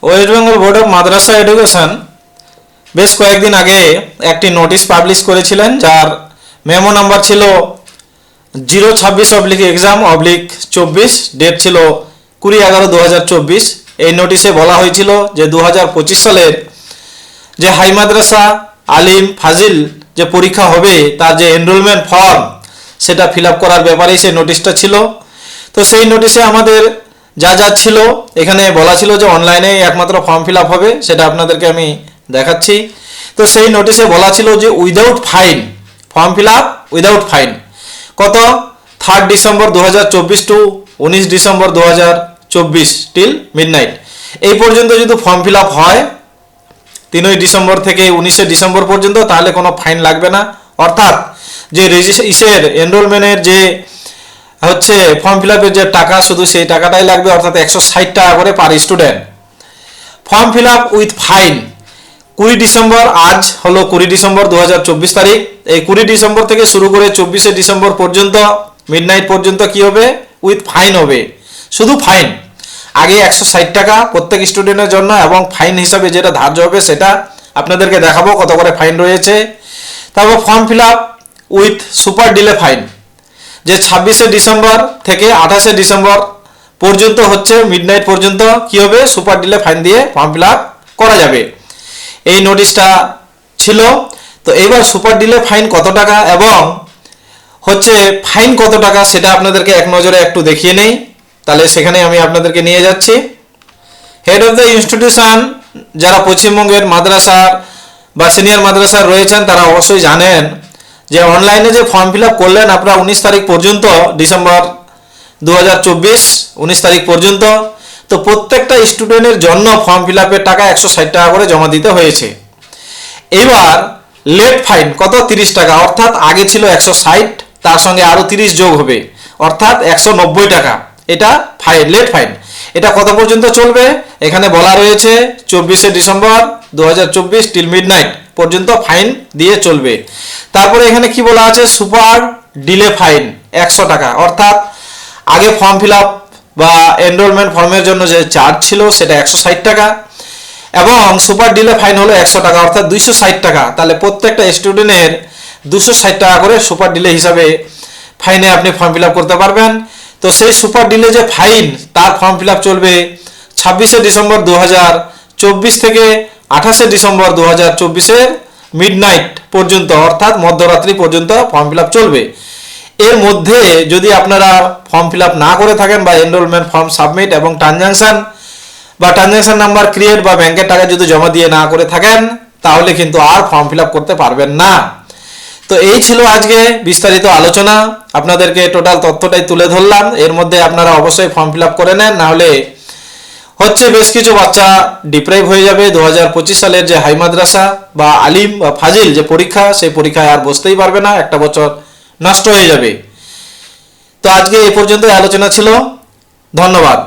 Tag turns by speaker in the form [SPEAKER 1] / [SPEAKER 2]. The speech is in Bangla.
[SPEAKER 1] West Bengal board of Madrasa education বেশ কয়েকদিন আগে একটি নোটিশ পাবলিশ করেছিলেন, যার মেমো নাম্বার ছিল 026/exam/24, ডেট ছিল 20/11/2024। এই নোটিশে বলা হয়েছিল যে 2025 সালের যে হাই মাদ্রাসা, আলিম, ফাজিল যে পরীক্ষা হবে তার যে এনরোলমেন্ট ফর্ম সেটা ফিল আপ করার ব্যাপারেই সেই নোটিশটা ছিল। তো সেই নোটিশে আমাদের যা যা ছিল এখানে বলা ছিল যে অনলাইনে একমাত্র ফর্ম ফিল আপ হবে, সেটা আপনাদেরকে আমি দেখাচ্ছি। তো সেই নোটিশে বলা ছিল যে without fine, form fill up without fine. কত? 3 December 2024 to 19 December 2024 till midnight. এই পর্যন্ত যদি ফর্ম ফিল আপ হয় 3 ডিসেম্বর থেকে 19 ডিসেম্বর পর্যন্ত, তাহলে কোনো ফাইন লাগবে না। অর্থাৎ যে রেজিস্ট্রেশন এনরোলমেন্টের যে হচ্ছে ফর্ম ফিল আপের যে টাকা, শুধু সেই টাকাটাই লাগবে, অর্থাৎ 160 টাকা করে per student. Form fill up with fine 20 December, আজ হলো 20 ডিসেম্বর 2024 তারিখ। এই 20 ডিসেম্বর থেকে শুরু করে 24 ডিসেম্বর পর্যন্ত মিডনাইট পর্যন্ত কি হবে? উইথ ফাইন হবে, শুধু ফাইন। আগে 160 টাকা প্রত্যেক স্টুডেন্টের জন্য, এবং ফাইন হিসাবে যেটা ধার্য হবে সেটা আপনাদেরকে দেখাবো কত করে ফাইন রয়েছে। তারপর form fill up with super delay fine, যে 26 ডিসেম্বর থেকে 28 ডিসেম্বর পর্যন্ত হচ্ছে মিডনাইট পর্যন্ত কি হবে? সুপার ডিলে ফাইন দিয়ে ফর্ম ফিল আপ করা যাবে। এই নোটিশটা ছিল। তো এইবার সুপার ডিলে ফাইন কত টাকা এবং হচ্ছে ফাইন কত টাকা সেটা আপনাদেরকে এক নজরে একটু দেখিয়ে নেই। তাহলে সেখানে আমি আপনাদেরকে নিয়ে যাচ্ছি। হেড অফ দ্য ইনস্টিটিউশন যারা পশ্চিমবঙ্গের মাদ্রাসার বা সিনিয়র মাদ্রাসার রয়েছেন তারা অবশ্যই জানেন যে অনলাইনে যে ফর্ম ফিল আপ করলেন আপনারা 19 তারিখ পর্যন্ত, ডিসেম্বর 2024 19 তারিখ পর্যন্ত, তো প্রত্যেকটা স্টুডেন্টের জন্য ফর্ম ফিল আপের টাকা 160 টাকা করে জমা দিতে হয়েছে। এবার লেট ফাইন কত? 30 টাকা, অর্থাৎ আগে ছিল 160, তার সঙ্গে আরও 30 যোগ হবে, অর্থাৎ 190 টাকা। এটা ফাইন, লেট ফাইন। এটা কত পর্যন্ত চলবে? এখানে বলা রয়েছে 24 ডিসেম্বর 2024 টিল মিডনাইট পর্যন্ত ফাইন দিয়ে চলবে। তারপরে এখানে কি বলা আছে? সুপার ডিলে ফাইন 100 টাকা, অর্থাৎ আগে ফর্ম ফিল আপ বা এনরোলমেন্ট ফর্মের জন্য যে চার্জ ছিল সেটা 160 টাকা, এবং সুপার ডিলে ফাইন হলো 100 টাকা, অর্থাৎ 260 টাকা। তাহলে প্রত্যেকটা স্টুডেন্টের 260 টাকা করে সুপার ডিলে হিসাবে ফাইনে আপনি ফর্ম ফিল আপ করতে পারবেন। তো সেই সুপার ডিলে যে ফাইন, তার ফর্ম ফিল আপ চলবে 26 ডিসেম্বর 2024 থেকে 28 ডিসেম্বর 2024 মিডনাইট পর্যন্ত, অর্থাৎ মধ্যরাত্রি পর্যন্ত ফর্ম ফিল আপ চলবে। এর মধ্যে যদি আপনারা ফর্ম ফিল আপ না করে থাকেন বা এনরোলমেন্ট ফর্ম সাবমিট এবং ট্রানজাকশন বা ট্রানজাকশন নাম্বার ক্রিয়েট বা ব্যাংকের টাকা যদি জমা দিয়ে না করে থাকেন, তাহলে কিন্তু আর ফর্ম ফিল আপ করতে পারবেন না। তো এই ছিল আজকে বিস্তারিত আলোচনা, আপনাদেরকে টোটাল তথ্যটাই তুলে ধরলাম। এর মধ্যে আপনারা অবশ্যই ফর্ম ফিল আপ করে নেন, নাহলে হচ্ছে বেশ কিছু বাচ্চা ডিপ্রাইভ হয়ে যাবে। 2025 সালের যে হাই মাদ্রাসা বা আলিম বা ফাজিল যে পরীক্ষা, সেই পরীক্ষায় আর বসতেই পারবে না, একটা বছর নষ্ট হয়ে যাবে। তো আজকে এই পর্যন্ত আলোচনা ছিল। ধন্যবাদ।